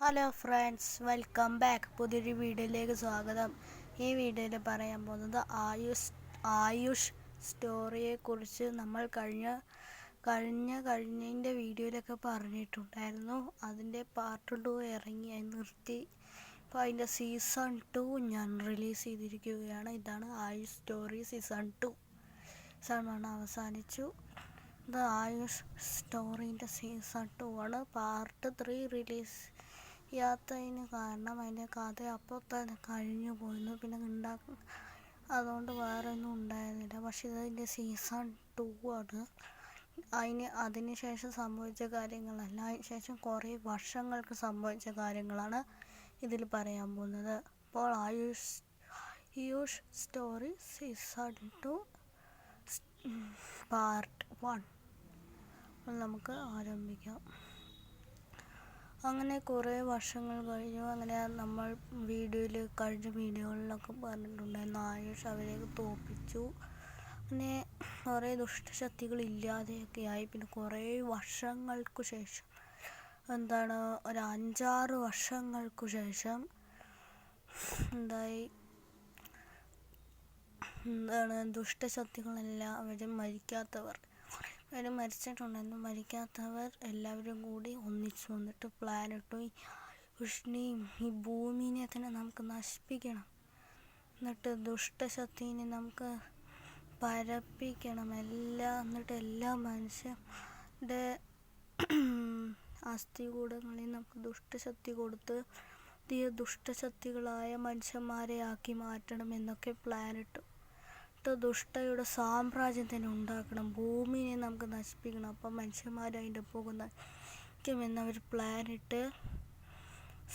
Hello friends, welcome back. പുതിയൊരു വീഡിയോയിലേക്ക് സ്വാഗതം. ഈ വീഡിയോയിൽ പറയാൻ പോകുന്നത് ആയുഷ് സ്റ്റോറിയെക്കുറിച്ച്. നമ്മൾ കഴിഞ്ഞതിൻ്റെ വീഡിയോയിലൊക്കെ പറഞ്ഞിട്ടുണ്ടായിരുന്നു. അതിൻ്റെ പാർട്ട് 2 ഇറങ്ങി, നിർത്തി. അപ്പോൾ അതിൻ്റെ സീസൺ 2 ഞാൻ റിലീസ് ചെയ്തിരിക്കുകയാണ്. ഇതാണ് ആയുഷ് സ്റ്റോറി സീസൺ 2. സീസൺ 1 അവസാനിച്ചു. ഇത് ആയുഷ് സ്റ്റോറീൻ്റെ സീസൺ 2 ആണ്. പാർട്ട് 3 റിലീസ് ചെയ്യാത്തതിന് കാരണം അതിൻ്റെ കഥ അപ്പോൾ തന്നെ കഴിഞ്ഞു പോയിരുന്നു. പിന്നെ അതുകൊണ്ട് വേറെ ഒന്നും ഉണ്ടായിരുന്നില്ല. പക്ഷേ ഇതിൻ്റെ സീസൺ 2 ആണ്. അതിന് ശേഷം സംഭവിച്ച കാര്യങ്ങളല്ല, അതിന് ശേഷം കുറേ വർഷങ്ങൾക്ക് സംഭവിച്ച കാര്യങ്ങളാണ് ഇതിൽ പറയാൻ പോകുന്നത്. അപ്പോൾ ആയുഷ് സ്റ്റോറി സീസൺ 2 പാർട്ട് 1 നമുക്ക് ആരംഭിക്കാം. അങ്ങനെ കുറേ വർഷങ്ങൾ കഴിഞ്ഞു. അങ്ങനെ നമ്മൾ കഴിഞ്ഞ വീഡിയോകളിലൊക്കെ പറഞ്ഞിട്ടുണ്ടായിരുന്നു, ആയുഷ് അവരെ തോൽപ്പിച്ചു. അങ്ങനെ കുറേ ദുഷ്ടശക്തികൾ ഇല്ലാതെയൊക്കെ ആയി. പിന്നെ കുറേ വർഷങ്ങൾക്കു ശേഷം, ഒരു 5-6 വർഷങ്ങൾക്കു ശേഷം ദുഷ്ടശക്തികളെല്ലാം മരിച്ചിട്ടുണ്ടായിരുന്നു. മരിക്കാത്തവർ എല്ലാവരും കൂടി ഒന്നിച്ചു വന്നിട്ട് പ്ലാൻ ഇട്ടു, ഈ ഭൂമിനെ തന്നെ നമുക്ക് നശിപ്പിക്കണം, എന്നിട്ട് ദുഷ്ടശക്തിനെ നമുക്ക് പരപ്പിക്കണം എന്നിട്ട് എല്ലാ മനുഷ്യരുടെ അസ്ഥികൂടങ്ങളെ നമുക്ക് ദുഷ്ടശക്തി കൊടുത്ത് ദുഷ്ടശക്തികളായ മനുഷ്യന്മാരെ ആക്കി മാറ്റണം എന്നൊക്കെ പ്ലാൻ ഇട്ടു. ദുഷ്ടയുടെ സാമ്രാജ്യം തന്നെ ഉണ്ടാക്കണം, ഭൂമിയെ നമുക്ക് നശിപ്പിക്കണം, അപ്പം മനുഷ്യന്മാർ അതിൻ്റെ പോകുന്നവർ പ്ലാനിട്ട്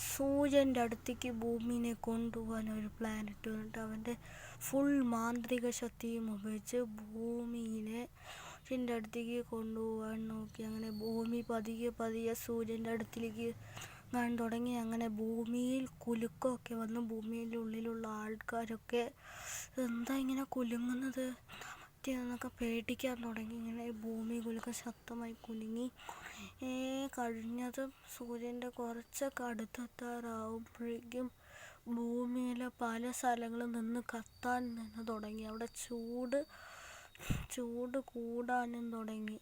സൂര്യൻ്റെ അടുത്തേക്ക് ഭൂമിയെ കൊണ്ടുപോകാൻ ഒരു പ്ലാനിട്ട്. എന്നിട്ട് അവൻ്റെ ഫുൾ മാന്ത്രിക ശക്തിയും ഉപയോഗിച്ച് ഭൂമിയെ സൂര്യൻ്റെ അടുത്തേക്ക് കൊണ്ടുപോകാൻ നോക്കി. അങ്ങനെ ഭൂമി പതിയെ സൂര്യൻ്റെ അടുത്തേക്ക് തുടങ്ങി. അങ്ങനെ ഭൂമിയിൽ കുലുക്കമൊക്കെ വന്നു. ഭൂമിയുടെ ഉള്ളിലുള്ള ആൾക്കാരൊക്കെ എന്താ ഇങ്ങനെ കുലുങ്ങുന്നത് എന്നൊക്കെ പേടിക്കാൻ തുടങ്ങി. ഇങ്ങനെ ഭൂമി കുലുക്കം ശക്തമായി കുലുങ്ങി. കഴിഞ്ഞതും സൂര്യൻ്റെ കുറച്ചൊക്കെ അടുത്തെത്താറാവുമ്പോഴേക്കും ഭൂമിയിലെ പല സ്ഥലങ്ങളിൽ നിന്ന് കത്താൻ തന്നെ തുടങ്ങി. അവിടെ ചൂട് കൂടാനും തുടങ്ങി.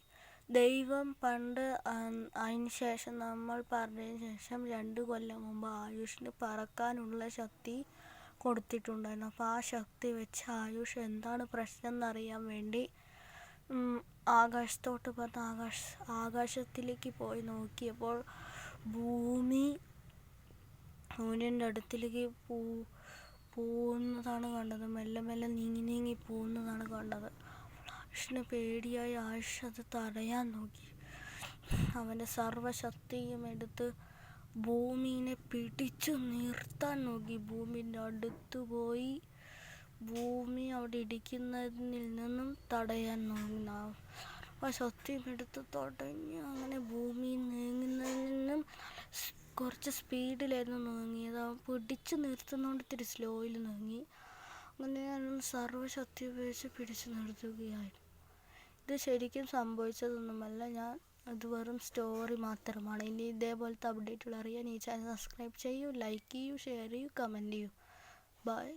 ദൈവം പണ്ട് അതിന് ശേഷം നമ്മൾ പറഞ്ഞതിന് ശേഷം 2 കൊല്ലം മുമ്പ് ആയുഷിന് പറക്കാനുള്ള ശക്തി കൊടുത്തിട്ടുണ്ടായിരുന്നു. അപ്പോൾ ആ ശക്തി വെച്ച് ആയുഷ് എന്താണ് പ്രശ്നം എന്നറിയാൻ വേണ്ടി ആകാശത്തിലേക്ക് പോയി നോക്കിയപ്പോൾ ഭൂമി സൂര്യൻ്റെ അടുത്തേക്ക് പോകുന്നതാണ് കണ്ടത്. മെല്ലെ നീങ്ങി പോകുന്നതാണ് കണ്ടത്. ആയുഷിന് പേടിയായി. ആയുഷ് അത് തടയാൻ നോക്കി. അവൻ്റെ സർവശക്തിയും എടുത്ത് ഭൂമിയെ പിടിച്ചു നിർത്താൻ നോക്കി. ഭൂമിൻ്റെ അടുത്ത് പോയി ഭൂമി അവിടെ ഇടിക്കുന്നതിൽ നിന്നും തടയാൻ നോക്കി. സർവശക്തിയും എടുത്ത് തടഞ്ഞു. അങ്ങനെ ഭൂമി നീങ്ങുന്നതിൽ നിന്നും കുറച്ച് സ്പീഡിലായിരുന്നു നീങ്ങിയത്. പിടിച്ചു നിർത്തുന്നതുകൊണ്ട് ഇത്തിരി സ്ലോയിൽ നീങ്ങി. അങ്ങനെ സർവശക്തി ഉപയോഗിച്ച് പിടിച്ചു നിർത്തുകയായിരുന്നു. ഇത് ശരിക്കും സംഭവിച്ചതൊന്നുമല്ല, അത് വെറും സ്റ്റോറി മാത്രമാണ്. ഇനി ഇതേപോലത്തെ അപ്ഡേറ്റുകൾ അറിയാൻ ഈ ചാനൽ സബ്സ്ക്രൈബ് ചെയ്യൂ, ലൈക്ക് ചെയ്യൂ, ഷെയർ ചെയ്യൂ, കമൻറ്റ് ചെയ്യൂ. ബൈ.